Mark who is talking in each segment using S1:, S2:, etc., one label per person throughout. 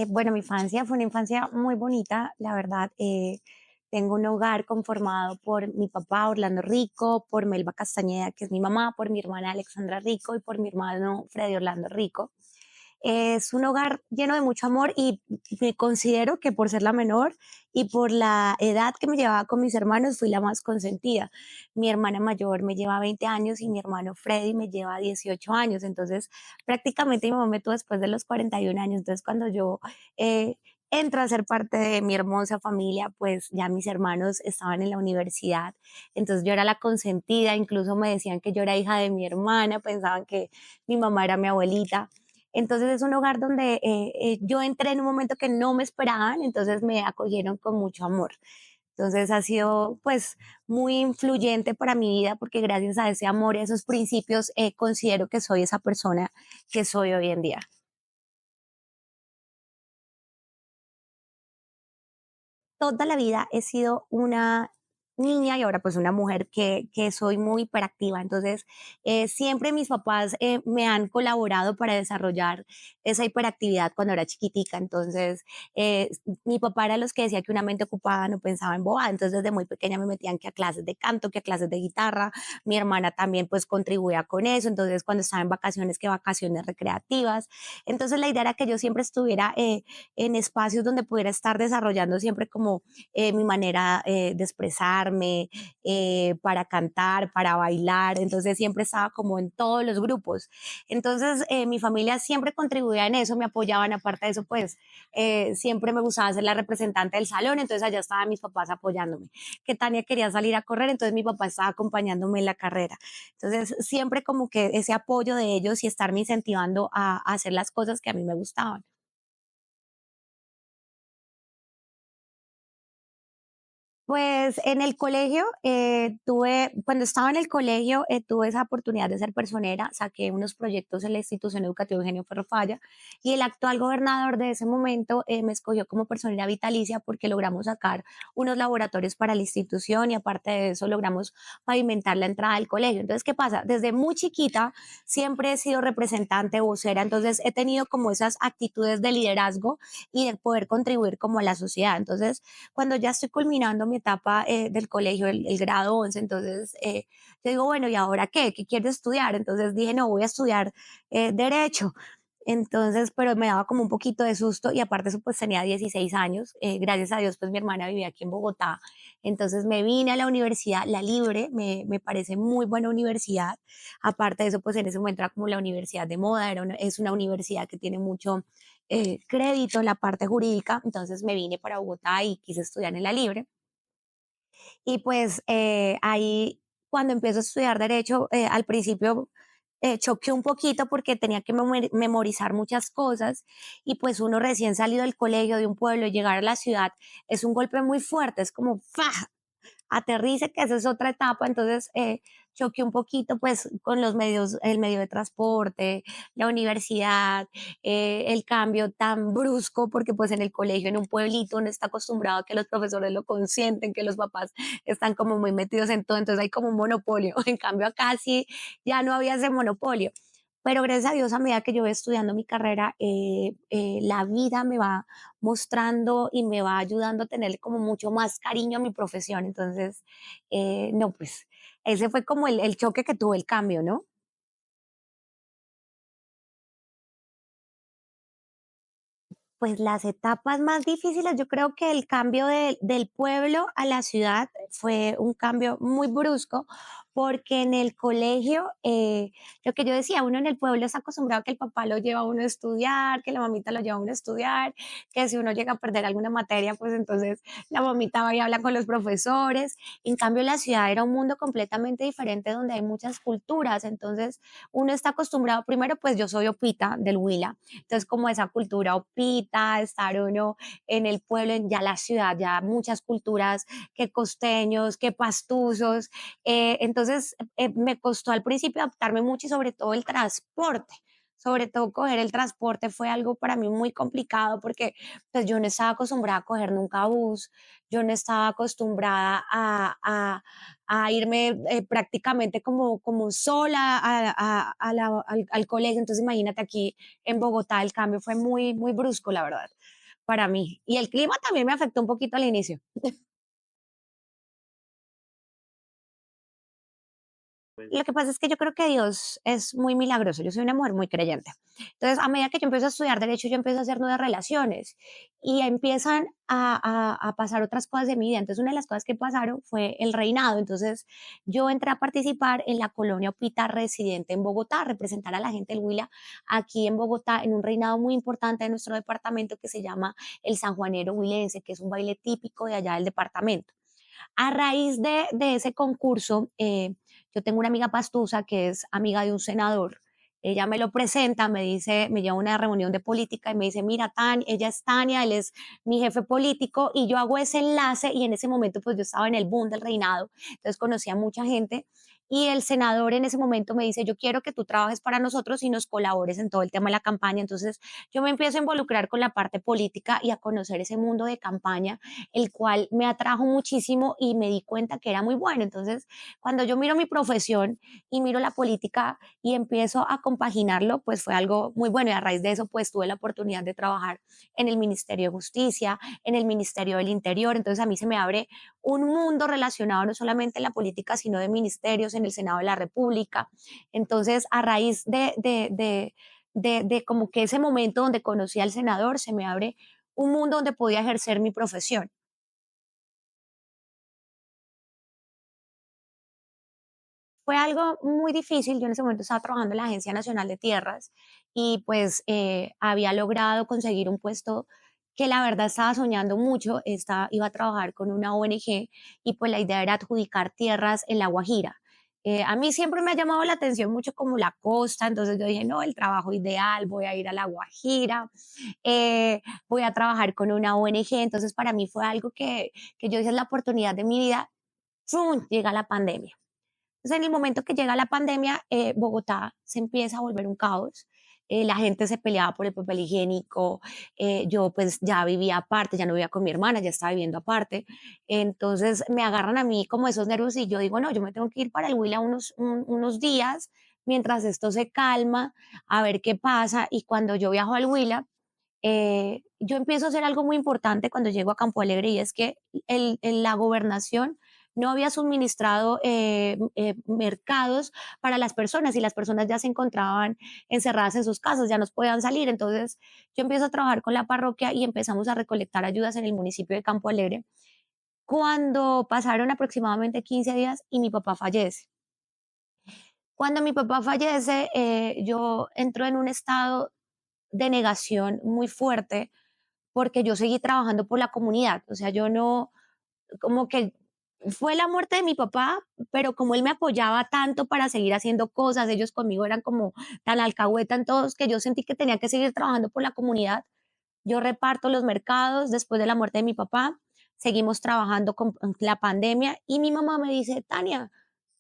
S1: Bueno, mi infancia fue una infancia muy bonita, la verdad. Tengo un hogar conformado por mi papá Orlando Rico, por Melba Castañeda, que es mi mamá, por mi hermana Alexandra Rico y por mi hermano Freddy Orlando Rico. Es un hogar lleno de mucho amor y me considero que por ser la menor y por la edad que me llevaba con mis hermanos, fui la más consentida. Mi hermana mayor me lleva 20 años y mi hermano Freddy me lleva 18 años. Entonces, prácticamente mi mamá me tuvo después de los 41 años. Entonces, cuando yo eh, entro a ser parte de mi hermosa familia, pues ya mis hermanos estaban en la universidad. Entonces, yo era la consentida. Incluso me decían que yo era hija de mi hermana, pensaban que mi mamá era mi abuelita. Entonces es un hogar donde yo entré en un momento que no me esperaban, entonces me acogieron con mucho amor. Entonces ha sido pues muy influyente para mi vida porque gracias a ese amor y a esos principios considero que soy esa persona que soy hoy en día. Toda la vida he sido una niña y ahora pues una mujer que soy muy hiperactiva. Entonces, siempre mis papás me han colaborado para desarrollar esa hiperactividad cuando era chiquitica. Entonces, mi papá era los que decía que una mente ocupada no pensaba en boba. Entonces, desde muy pequeña me metían que a clases de canto, que a clases de guitarra. Mi hermana también pues contribuía con eso. Entonces, cuando estaba en vacaciones, que vacaciones recreativas. Entonces, la idea era que yo siempre estuviera en espacios donde pudiera estar desarrollando siempre como mi manera de expresarme, para cantar, para bailar. Entonces siempre estaba como en todos los grupos. Entonces mi familia siempre contribuía en eso, me apoyaban. Aparte de eso, pues siempre me gustaba ser la representante del salón. Entonces allá estaban mis papás apoyándome. Que Tania quería salir a correr, entonces mi papá estaba acompañándome en la carrera. Entonces siempre como que ese apoyo de ellos y estarme incentivando a hacer las cosas que a mí me gustaban. Pues en el colegio cuando estaba en el colegio, tuve esa oportunidad de ser personera, saqué unos proyectos en la institución educativa Eugenio Ferrofalla y el actual gobernador de ese momento me escogió como personera vitalicia porque logramos sacar unos laboratorios para la institución y aparte de eso logramos pavimentar la entrada del colegio. Entonces, ¿qué pasa? Desde muy chiquita siempre he sido representante vocera, entonces he tenido como esas actitudes de liderazgo y de poder contribuir como a la sociedad. Entonces, cuando ya estoy culminando mi etapa del colegio, el grado 11, entonces yo digo, bueno, ¿y ahora qué? ¿Qué quiero estudiar? Entonces dije, no, voy a estudiar derecho. Entonces, pero me daba como un poquito de susto y aparte eso pues tenía 16 años. Gracias a Dios pues mi hermana vivía aquí en Bogotá. Entonces me vine a la universidad, la Libre, me parece muy buena universidad. Aparte de eso pues en ese momento era como la universidad de moda, es una universidad que tiene mucho crédito en la parte jurídica. Entonces me vine para Bogotá y quise estudiar en la Libre. Y pues ahí, cuando empiezo a estudiar derecho, al principio choqué un poquito porque tenía que memorizar muchas cosas y pues uno recién salido del colegio de un pueblo y llegar a la ciudad es un golpe muy fuerte, es como ¡fa! Aterrice, que esa es otra etapa. Entonces choqué un poquito pues con los medios, el medio de transporte, la universidad, el cambio tan brusco, porque pues en el colegio, en un pueblito, uno está acostumbrado a que los profesores lo consienten, que los papás están como muy metidos en todo, entonces hay como un monopolio. En cambio acá sí ya no había ese monopolio. Pero gracias a Dios, a medida que yo voy estudiando mi carrera, la vida me va mostrando y me va ayudando a tener como mucho más cariño a mi profesión. Entonces, no, pues ese fue como el choque que tuvo el cambio, ¿no? Pues las etapas más difíciles, yo creo que el cambio del pueblo a la ciudad fue un cambio muy brusco, porque en el colegio, lo que yo decía, uno en el pueblo está acostumbrado a que el papá lo lleva a uno a estudiar, que la mamita lo lleva a uno a estudiar, que si uno llega a perder alguna materia, pues entonces la mamita va y habla con los profesores. En cambio, la ciudad era un mundo completamente diferente donde hay muchas culturas, entonces uno está acostumbrado, primero pues yo soy opita del Huila, entonces, como esa cultura opita, estar uno en el pueblo, en ya la ciudad, ya muchas culturas, que costeños, que pastusos. Entonces, me costó al principio adaptarme mucho y sobre todo el transporte. sobre todo coger el transporte fue algo para mí muy complicado porque pues yo no estaba acostumbrada a coger nunca bus, yo no estaba acostumbrada a irme prácticamente como sola al colegio. Entonces imagínate aquí en Bogotá el cambio fue muy brusco, la verdad, para mí. Y el clima también me afectó un poquito al inicio. Lo que pasa es que yo creo que Dios es muy milagroso. Yo soy una mujer muy creyente. Entonces, a medida que yo empiezo a estudiar derecho, yo empiezo a hacer nuevas relaciones y empiezan a pasar otras cosas de mi vida. Entonces, una de las cosas que pasaron fue el reinado. Entonces, yo entré a participar en la colonia Opita residente en Bogotá, representar a la gente del Huila aquí en Bogotá en un reinado muy importante de nuestro departamento que se llama el sanjuanero huilense, que es un baile típico de allá del departamento. A raíz de ese concurso, yo tengo una amiga pastusa que es amiga de un senador. Ella me lo presenta, me dice, me lleva a una reunión de política y me dice, mira, ella es Tania, él es mi jefe político y yo hago ese enlace y en ese momento pues yo estaba en el boom del reinado, entonces conocí a mucha gente y el senador en ese momento me dice, yo quiero que tú trabajes para nosotros y nos colabores en todo el tema de la campaña. Entonces yo me empiezo a involucrar con la parte política y a conocer ese mundo de campaña el cual me atrajo muchísimo y me di cuenta que era muy bueno. Entonces, cuando yo miro mi profesión y miro la política y empiezo a compaginarlo, pues fue algo muy bueno y a raíz de eso, pues tuve la oportunidad de trabajar en el Ministerio de Justicia, en el Ministerio del Interior. Entonces, a mí se me abre un mundo relacionado no solamente en la política, sino de ministerios, en el Senado de la República. Entonces, a raíz de como que ese momento donde conocí al senador, se me abre un mundo donde podía ejercer mi profesión. Fue algo muy difícil. Yo en ese momento estaba trabajando en la Agencia Nacional de Tierras y pues había logrado conseguir un puesto que la verdad estaba soñando mucho. Iba a trabajar con una ONG y pues la idea era adjudicar tierras en La Guajira. A mí siempre me ha llamado la atención mucho como la costa, entonces yo dije, no, el trabajo ideal, voy a ir a La Guajira, voy a trabajar con una ONG. Entonces para mí fue algo que yo dije, es la oportunidad de mi vida. ¡Fum! Llega la pandemia. Entonces, en el momento que llega la pandemia, Bogotá se empieza a volver un caos. La gente se peleaba por el papel higiénico. Yo pues ya vivía aparte, ya no vivía con mi hermana, ya estaba viviendo aparte. Entonces me agarran a mí como esos nervios y yo digo, no, yo me tengo que ir para el Huila unos días mientras esto se calma, a ver qué pasa. Y cuando yo viajo al Huila, yo empiezo a hacer algo muy importante cuando llego a Campo Alegre y es que la gobernación no había suministrado mercados para las personas y las personas ya se encontraban encerradas en sus casas, ya no podían salir. Entonces yo empiezo a trabajar con la parroquia y empezamos a recolectar ayudas en el municipio de Campo Alegre cuando pasaron aproximadamente 15 días y mi papá fallece. Cuando mi papá fallece, yo entro en un estado de negación muy fuerte porque yo seguí trabajando por la comunidad. O sea, yo no, como que fue la muerte de mi papá, pero como él me apoyaba tanto para seguir haciendo cosas, ellos conmigo eran como tan alcahueta en todos que yo sentí que tenía que seguir trabajando por la comunidad. Yo reparto los mercados después de la muerte de mi papá, seguimos trabajando con la pandemia y mi mamá me dice, Tania,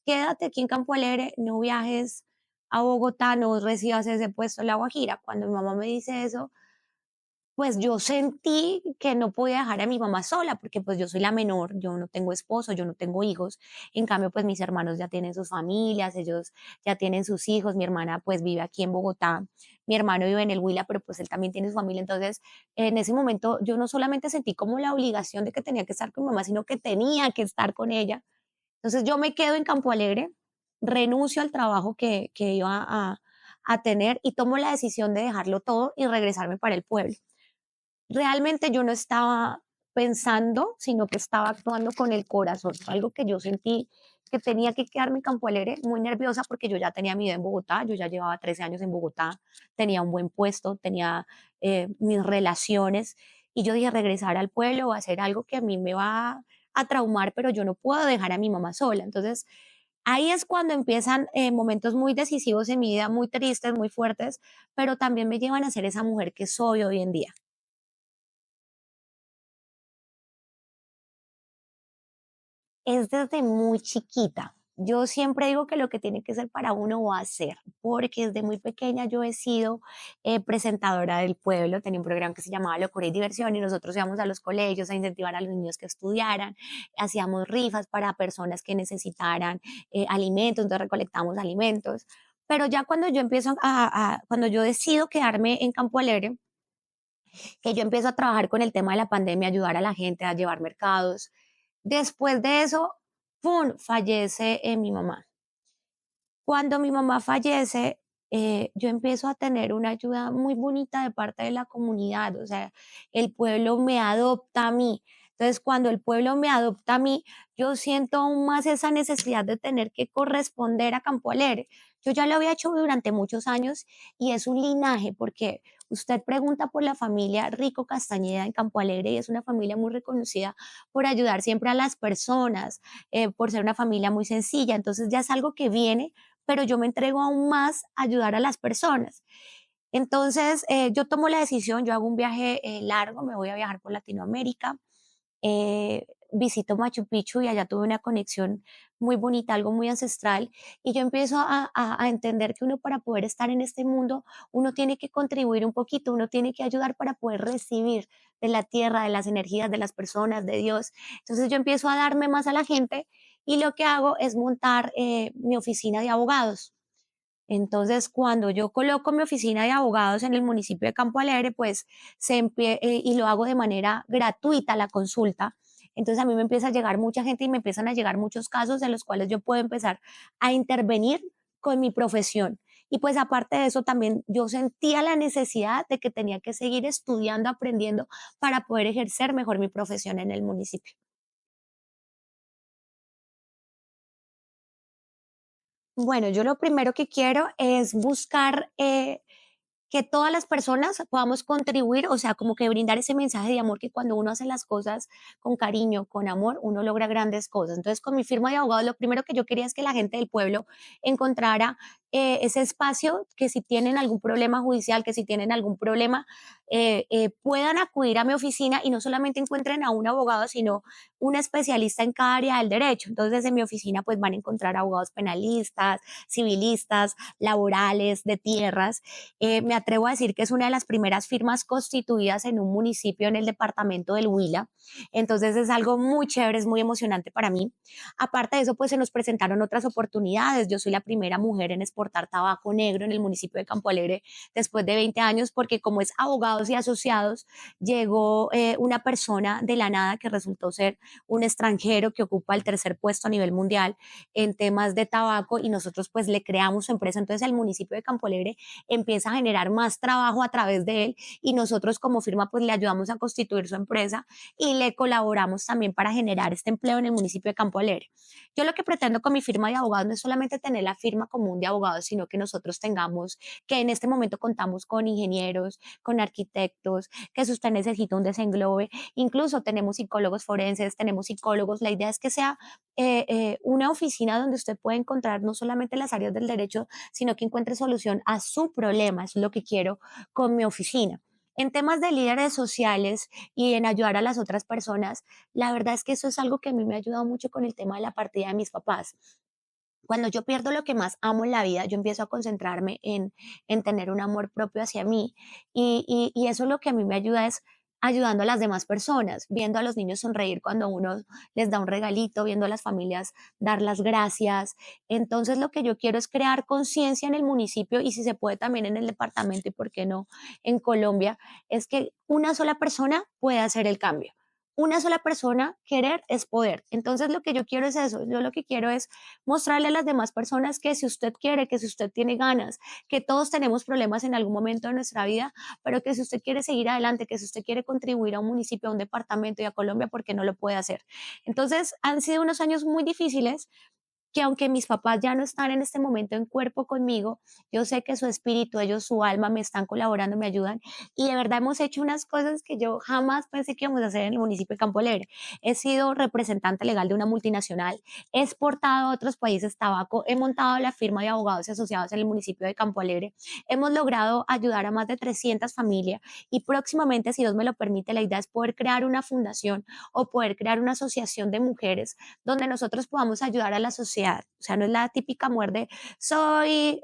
S1: quédate aquí en Campo Alegre, no viajes a Bogotá, no recibas ese puesto en La Guajira. Cuando mi mamá me dice eso, pues yo sentí que no podía dejar a mi mamá sola, porque pues yo soy la menor, yo no tengo esposo, yo no tengo hijos. En cambio, pues mis hermanos ya tienen sus familias, ellos ya tienen sus hijos, mi hermana pues vive aquí en Bogotá, mi hermano vive en el Huila, pero pues él también tiene su familia. Entonces, en ese momento yo no solamente sentí como la obligación de que tenía que estar con mi mamá, sino que tenía que estar con ella. Entonces yo me quedo en Campo Alegre, renuncio al trabajo que iba a tener y tomo la decisión de dejarlo todo y regresarme para el pueblo. Realmente yo no estaba pensando, sino que estaba actuando con el corazón, algo que yo sentí que tenía que quedarme en Campo Alegre, muy nerviosa porque yo ya tenía mi vida en Bogotá, yo ya llevaba 13 años en Bogotá, tenía un buen puesto, tenía mis relaciones y yo dije regresar al pueblo va a ser algo que a mí me va a traumar, pero yo no puedo dejar a mi mamá sola. Entonces ahí es cuando empiezan momentos muy decisivos en mi vida, muy tristes, muy fuertes, pero también me llevan a ser esa mujer que soy hoy en día. Es desde muy chiquita. yo siempre digo que lo que tiene que ser para uno va a ser, porque desde muy pequeña yo he sido presentadora del pueblo, tenía un programa que se llamaba Locura y Diversión y nosotros íbamos a los colegios a incentivar a los niños que estudiaran, hacíamos rifas para personas que necesitaran alimentos, entonces recolectamos alimentos. Pero ya cuando yo empiezo cuando yo decido quedarme en Campo Alegre, que yo empiezo a trabajar con el tema de la pandemia, ayudar a la gente a llevar mercados, después de eso, ¡pum!, fallece mi mamá. Cuando mi mamá fallece, yo empiezo a tener una ayuda muy bonita de parte de la comunidad, o sea, el pueblo me adopta a mí. Entonces, cuando el pueblo me adopta a mí, yo siento aún más esa necesidad de tener que corresponder a Campo Alegre. Yo ya lo había hecho durante muchos años y es un linaje, porque usted pregunta por la familia Rico Castañeda en Campo Alegre y es una familia muy reconocida por ayudar siempre a las personas, por ser una familia muy sencilla. Entonces ya es algo que viene, pero yo me entrego aún más a ayudar a las personas. Entonces, yo tomo la decisión, yo hago un viaje largo, me voy a viajar por Latinoamérica, visito Machu Picchu y allá tuve una conexión muy bonita, algo muy ancestral, y yo empiezo a entender que uno para poder estar en este mundo, uno tiene que contribuir un poquito, uno tiene que ayudar para poder recibir de la tierra, de las energías, de las personas, de Dios. Entonces yo empiezo a darme más a la gente y lo que hago es montar mi oficina de abogados. Entonces, cuando yo coloco mi oficina de abogados en el municipio de Campo Alegre, pues y lo hago de manera gratuita la consulta. Entonces a mí me empieza a llegar mucha gente y me empiezan a llegar muchos casos en los cuales yo puedo empezar a intervenir con mi profesión. Y pues aparte de eso, también yo sentía la necesidad de que tenía que seguir estudiando, aprendiendo para poder ejercer mejor mi profesión en el municipio. Bueno, yo lo primero que quiero es buscar que todas las personas podamos contribuir, o sea, como que brindar ese mensaje de amor que cuando uno hace las cosas con cariño, con amor, uno logra grandes cosas. Entonces, con mi firma de abogados, lo primero que yo quería es que la gente del pueblo encontrara ese espacio, que si tienen algún problema judicial, que si tienen algún problema, puedan acudir a mi oficina y no solamente encuentren a un abogado, sino un especialista en cada área del derecho. Entonces, en mi oficina pues van a encontrar abogados penalistas, civilistas, laborales, de tierras. Me atrevo a decir que es una de las primeras firmas constituidas en un municipio en el departamento del Huila. Entonces es algo muy chévere, es muy emocionante para mí. Aparte de eso, pues se nos presentaron otras oportunidades. Yo soy la primera mujer en exportar tabaco negro en el municipio de Campo Alegre después de 20 años, porque como es abogados y asociados, llegó una persona de la nada que resultó ser un extranjero que ocupa el tercer puesto a nivel mundial en temas de tabaco y nosotros pues le creamos su empresa. Entonces el municipio de Campo Alegre empieza a generar más trabajo a través de él y nosotros como firma pues le ayudamos a constituir su empresa y le colaboramos también para generar este empleo en el municipio de Campo Alegre. Yo lo que pretendo con mi firma de abogados no es solamente tener la firma común de abogados, sino que nosotros tengamos, que en este momento contamos con ingenieros, con arquitectos, que si usted necesita un desenglobe, incluso tenemos psicólogos forenses, tenemos psicólogos, la idea es que sea una oficina donde usted pueda encontrar no solamente las áreas del derecho, sino que encuentre solución a su problema. Eso es lo que quiero con mi oficina. En temas de líderes sociales y en ayudar a las otras personas, la verdad es que eso es algo que a mí me ha ayudado mucho con el tema de la partida de mis papás. Cuando yo pierdo lo que más amo en la vida, yo empiezo a concentrarme en tener un amor propio hacia mí y eso lo que a mí me ayuda es ayudando a las demás personas, viendo a los niños sonreír cuando uno les da un regalito, viendo a las familias dar las gracias. Entonces lo que yo quiero es crear conciencia en el municipio y si se puede también en el departamento y por qué no en Colombia, es que una sola persona puede hacer el cambio. Una sola persona, querer es poder. Entonces lo que yo quiero es eso, yo lo que quiero es mostrarle a las demás personas que si usted quiere, que si usted tiene ganas, que todos tenemos problemas en algún momento de nuestra vida, pero que si usted quiere seguir adelante, que si usted quiere contribuir a un municipio, a un departamento y a Colombia, porque no lo puede hacer. Entonces, han sido unos años muy difíciles, que aunque mis papás ya no están en este momento en cuerpo conmigo, yo sé que su espíritu, ellos, su alma me están colaborando, me ayudan y de verdad hemos hecho unas cosas que yo jamás pensé que íbamos a hacer en el municipio de Campo Alegre. He sido representante legal de una multinacional, he exportado a otros países tabaco, he montado la firma de abogados y asociados en el municipio de Campo Alegre, hemos logrado ayudar a más de 300 familias y próximamente, si Dios me lo permite, la idea es poder crear una fundación o poder crear una asociación de mujeres donde nosotros podamos ayudar a la sociedad sociedad. O sea, no es la típica mujer de soy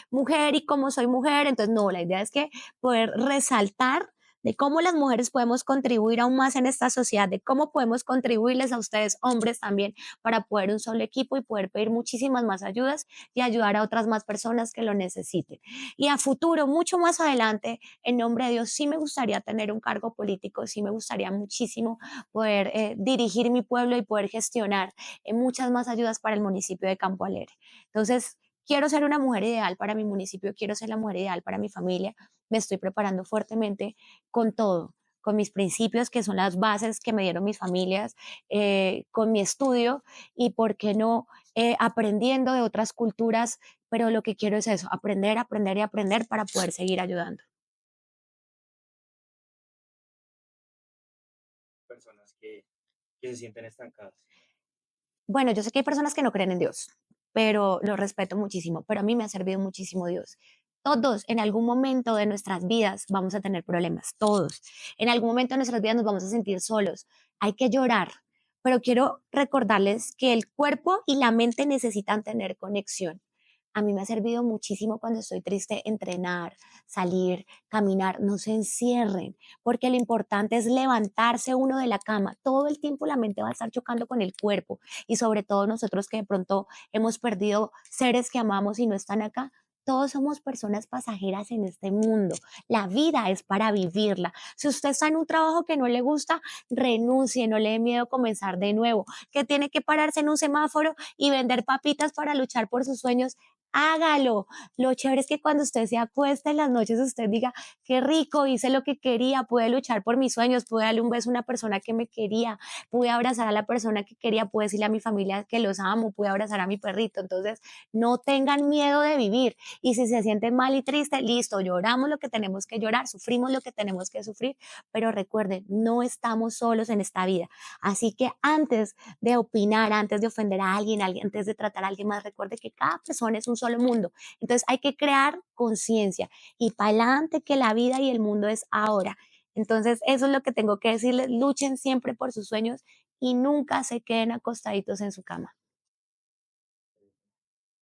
S1: mujer y como soy mujer. Entonces, no, la idea es que poder resaltar de cómo las mujeres podemos contribuir aún más en esta sociedad, de cómo podemos contribuirles a ustedes, hombres también, para poder un solo equipo y poder pedir muchísimas más ayudas y ayudar a otras más personas que lo necesiten. Y a futuro, mucho más adelante, en nombre de Dios, sí me gustaría tener un cargo político, sí me gustaría muchísimo poder dirigir mi pueblo y poder gestionar muchas más ayudas para el municipio de Campo Alegre. Entonces, quiero ser una mujer ideal para mi municipio, quiero ser la mujer ideal para mi familia, me estoy preparando fuertemente con todo, con mis principios, que son las bases que me dieron mis familias, con mi estudio y, ¿por qué no?, aprendiendo de otras culturas, pero lo que quiero es eso, aprender, aprender y aprender para poder seguir ayudando.
S2: Personas que se sienten estancadas.
S1: Bueno, yo sé que hay personas que no creen en Dios, pero lo respeto muchísimo, pero a mí me ha servido muchísimo Dios. Todos en algún momento de nuestras vidas vamos a tener problemas, todos. En algún momento de nuestras vidas nos vamos a sentir solos. Hay que llorar, pero quiero recordarles que el cuerpo y la mente necesitan tener conexión. A mí me ha servido muchísimo cuando estoy triste entrenar, salir, caminar, no se encierren, porque lo importante es levantarse uno de la cama. Todo el tiempo la mente va a estar chocando con el cuerpo y sobre todo nosotros que de pronto hemos perdido seres que amamos y no están acá. Todos somos personas pasajeras en este mundo. La vida es para vivirla. Si usted está en un trabajo que no le gusta, renuncie, no le dé miedo comenzar de nuevo. Que tiene que pararse en un semáforo y vender papitas para luchar por sus sueños, hágalo. Lo chévere es que cuando usted se acuesta en las noches, usted diga, qué rico, hice lo que quería, pude luchar por mis sueños, pude darle un beso a una persona que me quería, pude abrazar a la persona que quería, pude decirle a mi familia que los amo, pude abrazar a mi perrito. Entonces, no tengan miedo de vivir. Y si se sienten mal y triste, listo, lloramos lo que tenemos que llorar, sufrimos lo que tenemos que sufrir, pero recuerden, no estamos solos en esta vida. Así que antes de opinar, antes de ofender a alguien, antes de tratar a alguien más, recuerde que cada persona es un solo mundo. Entonces hay que crear conciencia y para adelante, que la vida y el mundo es ahora. Entonces eso es lo que tengo que decirles, luchen siempre por sus sueños y nunca se queden acostaditos en su cama.